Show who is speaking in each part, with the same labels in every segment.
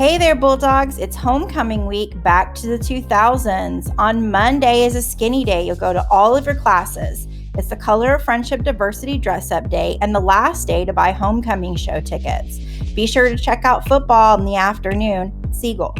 Speaker 1: Hey there, Bulldogs. It's homecoming week, back to the 2000s. On Monday is a skinny day. You'll go to all of your classes. It's the Color of Friendship Diversity Dress-Up Day and the last day to buy homecoming show tickets. Be sure to check out football in the afternoon at Siegel.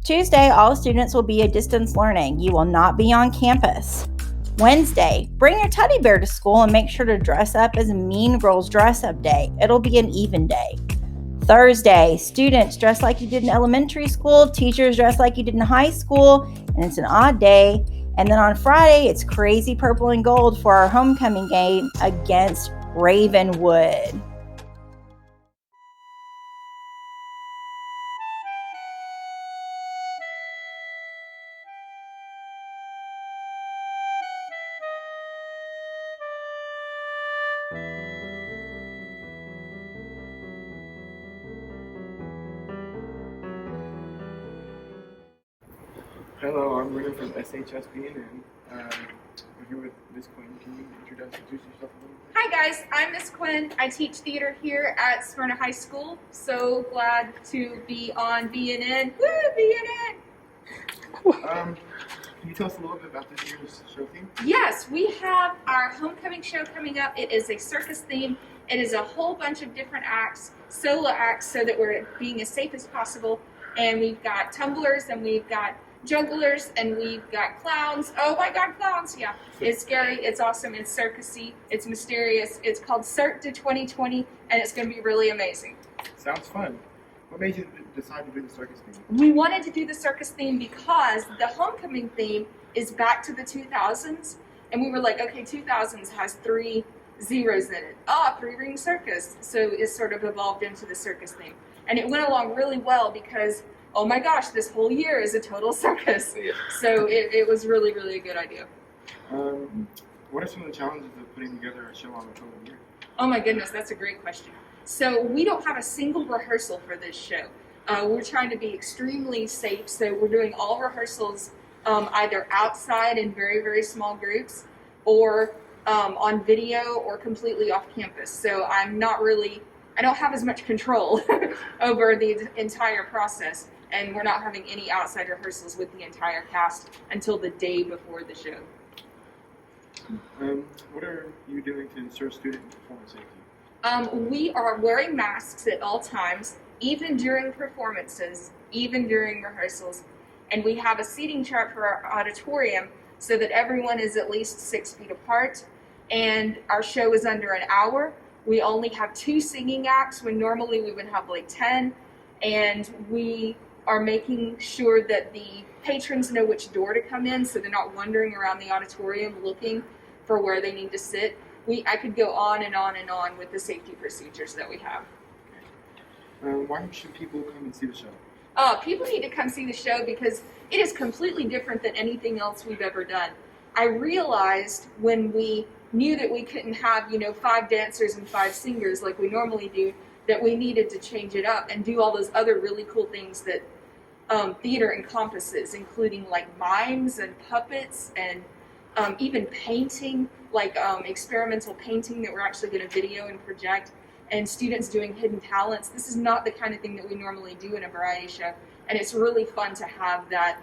Speaker 1: Tuesday, all students will be at distance learning. You will not be on campus. Wednesday, bring your teddy bear to school and make sure to dress up as Mean Girls Dress-Up Day. It'll be an even day. Thursday, students dress like you did in elementary school, teachers dress like you did in high school, and it's an odd day. And then on Friday, it's crazy purple and gold for our homecoming game against Ravenwood.
Speaker 2: Hello, I'm Brennan from SHS BNN. I'm here with Miss Quinn. Can you introduce yourself a little bit?
Speaker 3: Hi guys, I'm Miss Quinn. I teach theater here at Smyrna High School. So glad to be on BNN. Woo, BNN!
Speaker 2: Can you tell us a little bit about this year's show theme?
Speaker 3: Yes, we have our homecoming show coming up. It is a circus theme. It is a whole bunch of different acts, solo acts, so that we're being as safe as possible. And we've got tumblers, and we've got jugglers, and we've got clowns. Oh my God, clowns! Yeah, it's scary, it's awesome, it's circusy, it's mysterious. It's called Cirque 2020, and it's going to be really amazing.
Speaker 2: Sounds fun. What made you decide to do the circus theme?
Speaker 3: We wanted to do the circus theme because the homecoming theme is back to the 2000s, and we were like, okay, 2000s has 3 zeros in it. Three-ring circus. So it sort of evolved into the circus theme, and it went along really well because, oh my gosh, this whole year is a total circus.
Speaker 2: Yeah.
Speaker 3: So it was really, really a good idea.
Speaker 2: What are some of the challenges of putting together a show on a total year?
Speaker 3: Oh my goodness, that's a great question. So we don't have a single rehearsal for this show. We're trying to be extremely safe, so we're doing all rehearsals either outside in very, very small groups or on video or completely off campus. So I don't have as much control over the entire process, and we're not having any outside rehearsals with the entire cast until the day before the show.
Speaker 2: What are you doing to ensure student performance safety?
Speaker 3: We are wearing masks at all times, even during performances, even during rehearsals, and we have a seating chart for our auditorium so that everyone is at least 6 feet apart, and our show is under an hour. We only have 2 singing acts when normally we would have like 10, and we are making sure that the patrons know which door to come in so they're not wandering around the auditorium looking for where they need to sit. I could go on and on and on with the safety procedures that we have.
Speaker 2: Why should people come and see the show?
Speaker 3: People need to come see the show because it is completely different than anything else we've ever done. I realized when we knew that we couldn't have, 5 dancers and 5 singers like we normally do, that we needed to change it up and do all those other really cool things that theater encompasses, including like mimes and puppets and even painting, like experimental painting that we're actually going to video and project, and students doing hidden talents. This is not the kind of thing that we normally do in a variety show, and it's really fun to have that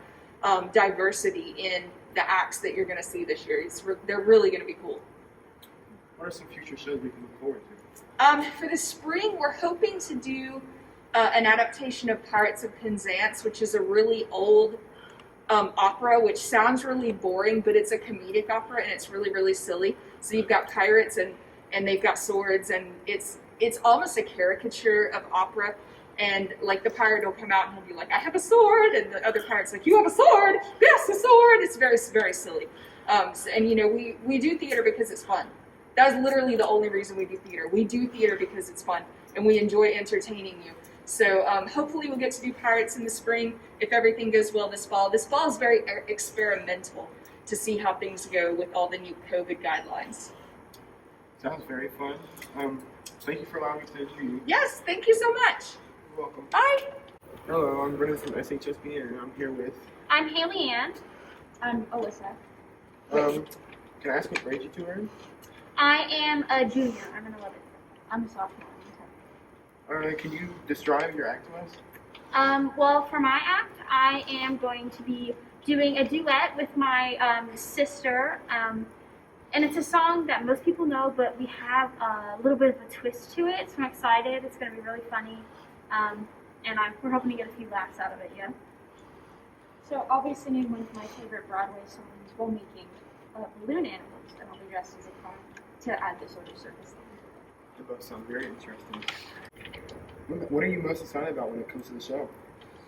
Speaker 3: diversity in the acts that you're going to see this year. They're really going to be cool.
Speaker 2: What are some future shows we can look forward to?
Speaker 3: For the spring, we're hoping to do an adaptation of Pirates of Penzance, which is a really old opera, which sounds really boring, but it's a comedic opera, and it's really, really silly. So you've got pirates, and they've got swords, and it's almost a caricature of opera. And like the pirate will come out and he'll be like, I have a sword, and the other pirate's like, you have a sword? Yes, a sword. It's very, very silly. And we do theater because it's fun. That is literally the only reason we do theater. We do theater because it's fun, and we enjoy entertaining you. So hopefully we'll get to do Pirates in the spring if everything goes well this fall. This fall is very experimental to see how things go with all the new COVID guidelines.
Speaker 2: Sounds very fun. Thank you for allowing me to interview you.
Speaker 3: Yes, thank you so much.
Speaker 2: You're welcome.
Speaker 3: Bye.
Speaker 2: Hello, I'm Brennan from SHSB, and I'm here with...
Speaker 4: I'm Haley Ann. I'm Alyssa.
Speaker 2: Can I ask what grade you two are in?
Speaker 4: I am a junior. I'm an 11th. I'm a sophomore.
Speaker 2: Can you describe your act to us?
Speaker 4: Well, for my act, I am going to be doing a duet with my sister. And it's a song that most people know, but we have a little bit of a twist to it, so I'm excited. It's going to be really funny. And we're hoping to get a few laughs out of it, yeah.
Speaker 5: So I'll be singing one of my favorite Broadway songs while making balloon animals, and I'll be dressed as a clown to add this sort of circus thing.
Speaker 2: They both sound very interesting. What are you most excited about when it comes to the show?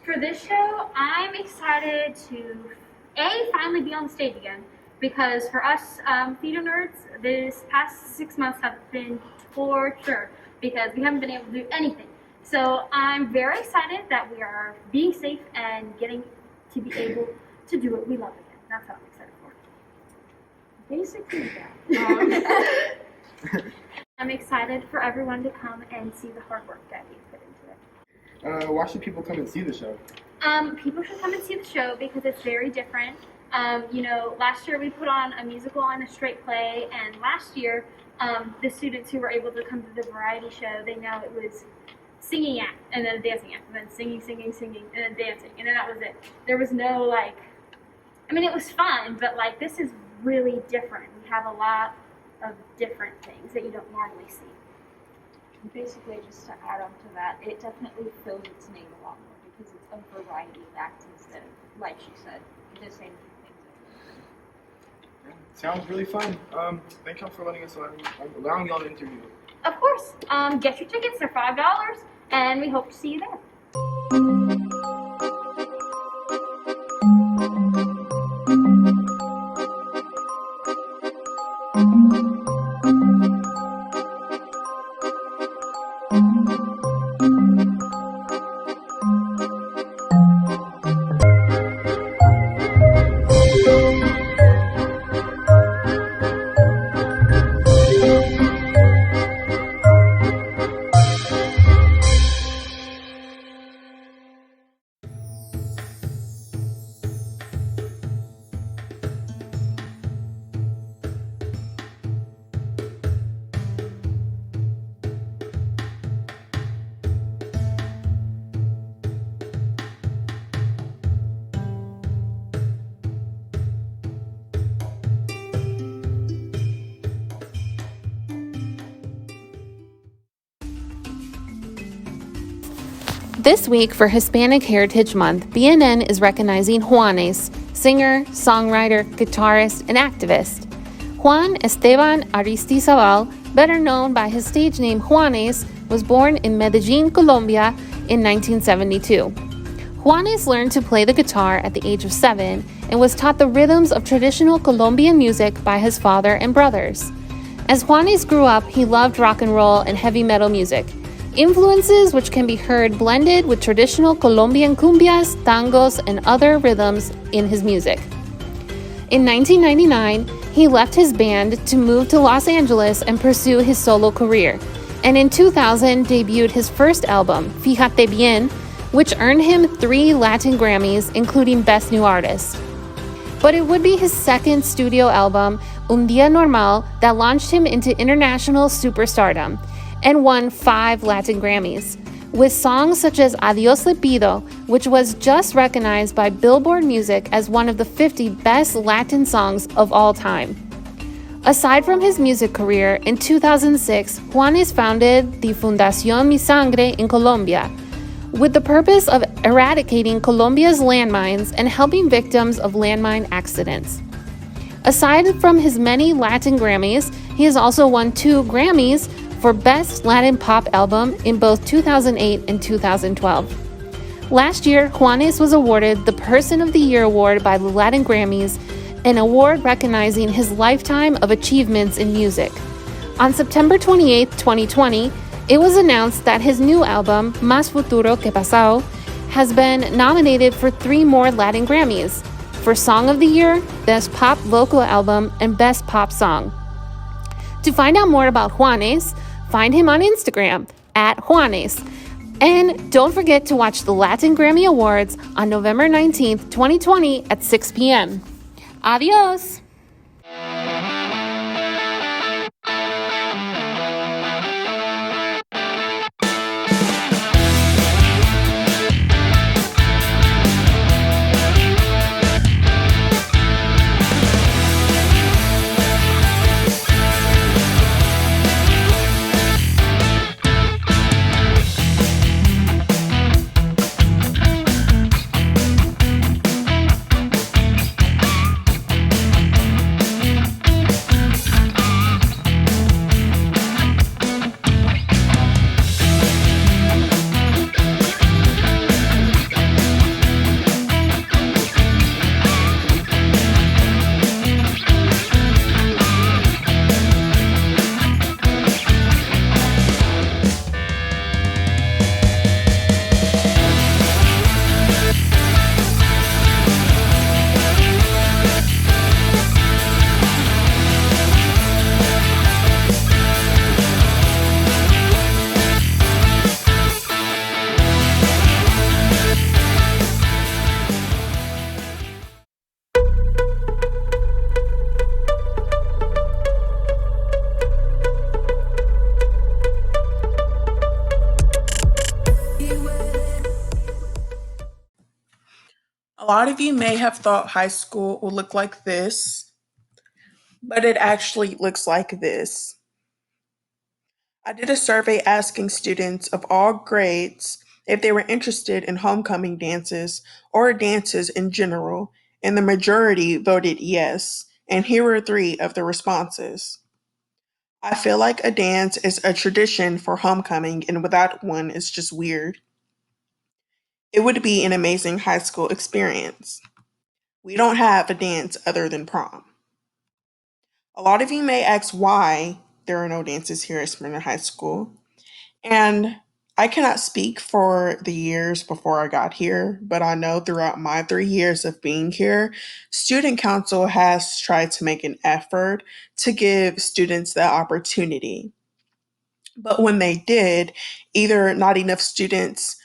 Speaker 4: For this show, I'm excited to, finally be on the stage again. Because for us theater nerds, this past 6 months have been torture because we haven't been able to do anything. So I'm very excited that we are being safe and getting to be able to do what we love again. That's what I'm excited for.
Speaker 5: Basically that.
Speaker 4: I'm excited for everyone to come and see the hard work that we put into it.
Speaker 2: Why should people come and see the show?
Speaker 4: People should come and see the show because it's very different. Last year we put on a musical and a straight play, and last year the students who were able to come to the variety show, they know it was singing act and then a dancing act, and then singing, and then dancing, and then that was it. There was no it was fun, but this is really different. We have a lot of different things that you don't normally see.
Speaker 5: Basically, just to add on to that, it definitely fills its name a lot more because it's a variety of acts instead of, like she said, the same things.
Speaker 2: Yeah, sounds really fun. Thank y'all for allowing y'all to interview.
Speaker 4: Of course. Get your tickets. They're $5, and we hope to see you there.
Speaker 6: This week for Hispanic Heritage Month, BNN is recognizing Juanes, singer, songwriter, guitarist, and activist. Juan Esteban Aristizabal, better known by his stage name Juanes, was born in Medellin, Colombia in 1972. Juanes learned to play the guitar at the age of 7 and was taught the rhythms of traditional Colombian music by his father and brothers. As Juanes grew up, he loved rock and roll and heavy metal music, influences which can be heard blended with traditional Colombian cumbias, tangos, and other rhythms in his music. In 1999, he left his band to move to Los Angeles and pursue his solo career, and in 2000 debuted his first album, Fíjate Bien, which earned him 3 Latin Grammys, including Best New Artist. But it would be his second studio album, Un Día Normal, that launched him into international superstardom and won 5 Latin Grammys, with songs such as Adiós Le Pido, which was just recognized by Billboard Music as one of the 50 best Latin songs of all time. Aside from his music career, in 2006, Juanes founded the Fundación Mi Sangre in Colombia, with the purpose of eradicating Colombia's landmines and helping victims of landmine accidents. Aside from his many Latin Grammys, he has also won 2 Grammys for Best Latin Pop Album in both 2008 and 2012. Last year, Juanes was awarded the Person of the Year award by the Latin Grammys, an award recognizing his lifetime of achievements in music. On September 28, 2020, it was announced that his new album, Más Futuro que Pasado, has been nominated for 3 more Latin Grammys, for Song of the Year, Best Pop Vocal Album, and Best Pop Song. To find out more about Juanes, find him on Instagram @Juanes. And don't forget to watch the Latin Grammy Awards on November 19th, 2020 at 6 p.m. Adios!
Speaker 7: lot of you may have thought high school would look like this, but it actually looks like this. I did a survey asking students of all grades if they were interested in homecoming dances or dances in general, and the majority voted yes. And here are three of the responses. I feel like a dance is a tradition for homecoming, and without one, it's just weird. It would be an amazing high school experience. We don't have a dance other than prom. A lot of you may ask why there are no dances here at Smyrna High School. And I cannot speak for the years before I got here, but I know throughout my 3 years of being here, Student Council has tried to make an effort to give students that opportunity. But when they did, either not enough students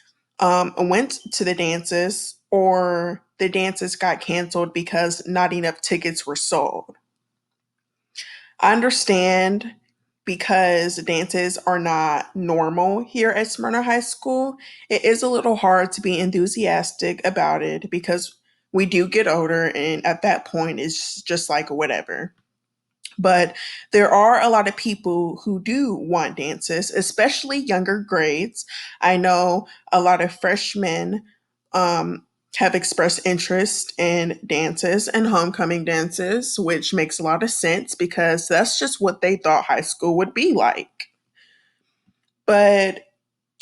Speaker 7: went to the dances or the dances got canceled because not enough tickets were sold. I understand because dances are not normal here at Smyrna High School. It is a little hard to be enthusiastic about it because we do get older, and at that point, it's just like whatever. But there are a lot of people who do want dances, especially younger grades. I know a lot of freshmen um, have expressed interest in dances and homecoming dances, which makes a lot of sense because that's just what they thought high school would be like. But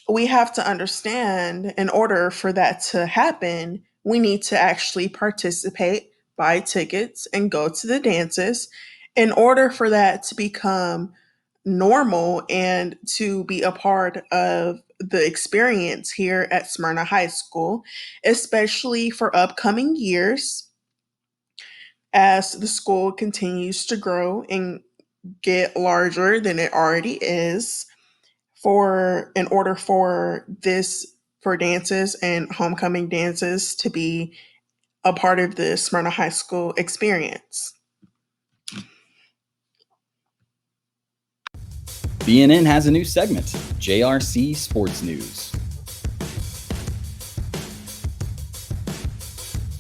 Speaker 7: we have to understand in order for that to happen, we need to actually participate, buy tickets, and go to the dances in order for that to become normal and to be a part of the experience here at Smyrna High School, especially for upcoming years as the school continues to grow and get larger than it already is for in order for this for dances and homecoming dances to be a part of the Smyrna High School experience.
Speaker 8: BNN has a new segment, JRC Sports News.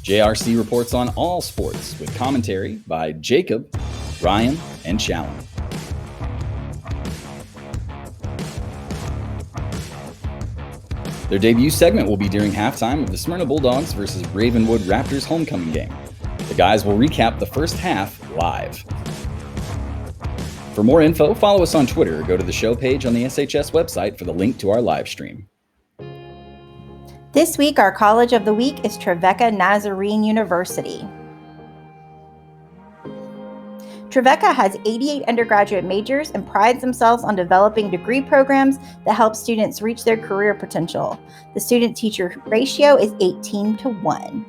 Speaker 8: JRC reports on all sports with commentary by Jacob, Ryan, and Shallon. Their debut segment will be during halftime of the Smyrna Bulldogs versus Ravenwood Raptors homecoming game. The guys will recap the first half live. For more info, follow us on Twitter or go to the show page on the SHS website for the link to our live stream.
Speaker 1: This week, our College of the Week is Trevecca Nazarene University. Trevecca has 88 undergraduate majors and prides themselves on developing degree programs that help students reach their career potential. The student-teacher ratio is 18-1.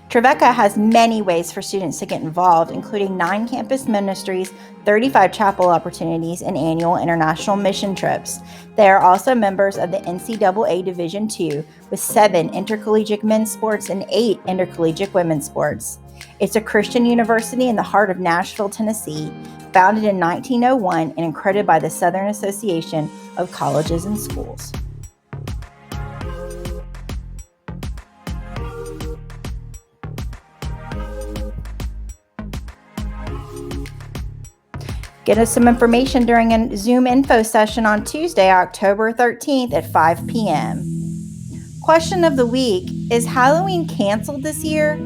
Speaker 1: Trevecca has many ways for students to get involved, including 9 campus ministries, 35 chapel opportunities, and annual international mission trips. They are also members of the NCAA Division II, with 7 intercollegiate men's sports and 8 intercollegiate women's sports. It's a Christian university in the heart of Nashville, Tennessee, founded in 1901 and accredited by the Southern Association of Colleges and Schools. Get us some information during a Zoom info session on Tuesday, October 13th at 5 p.m. Question of the week: is Halloween canceled this year?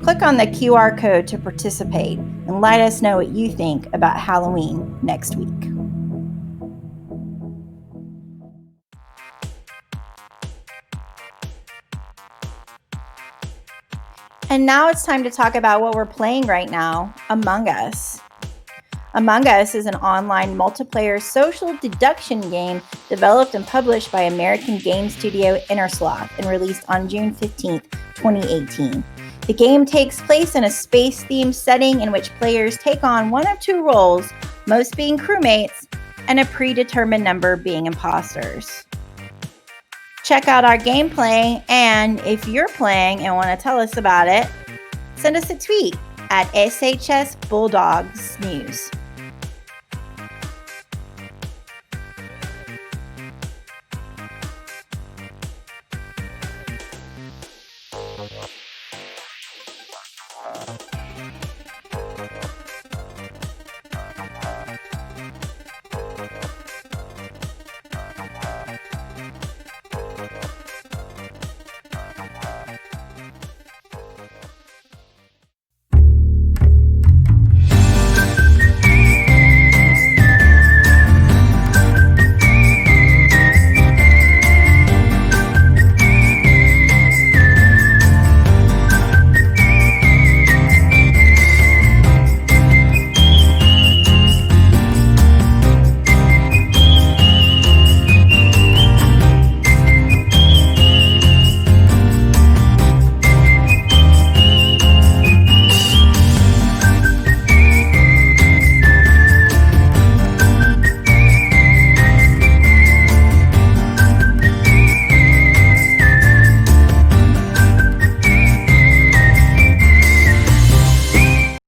Speaker 1: Click on the QR code to participate and let us know what you think about Halloween next week. And now it's time to talk about what we're playing right now, Among Us. Among Us is an online multiplayer social deduction game developed and published by American game studio Innersloth and released on June 15, 2018. The game takes place in a space-themed setting in which players take on one of 2 roles, most being crewmates and a predetermined number being imposters. Check out our gameplay, and if you're playing and want to tell us about it, send us a tweet at SHS Bulldogs News.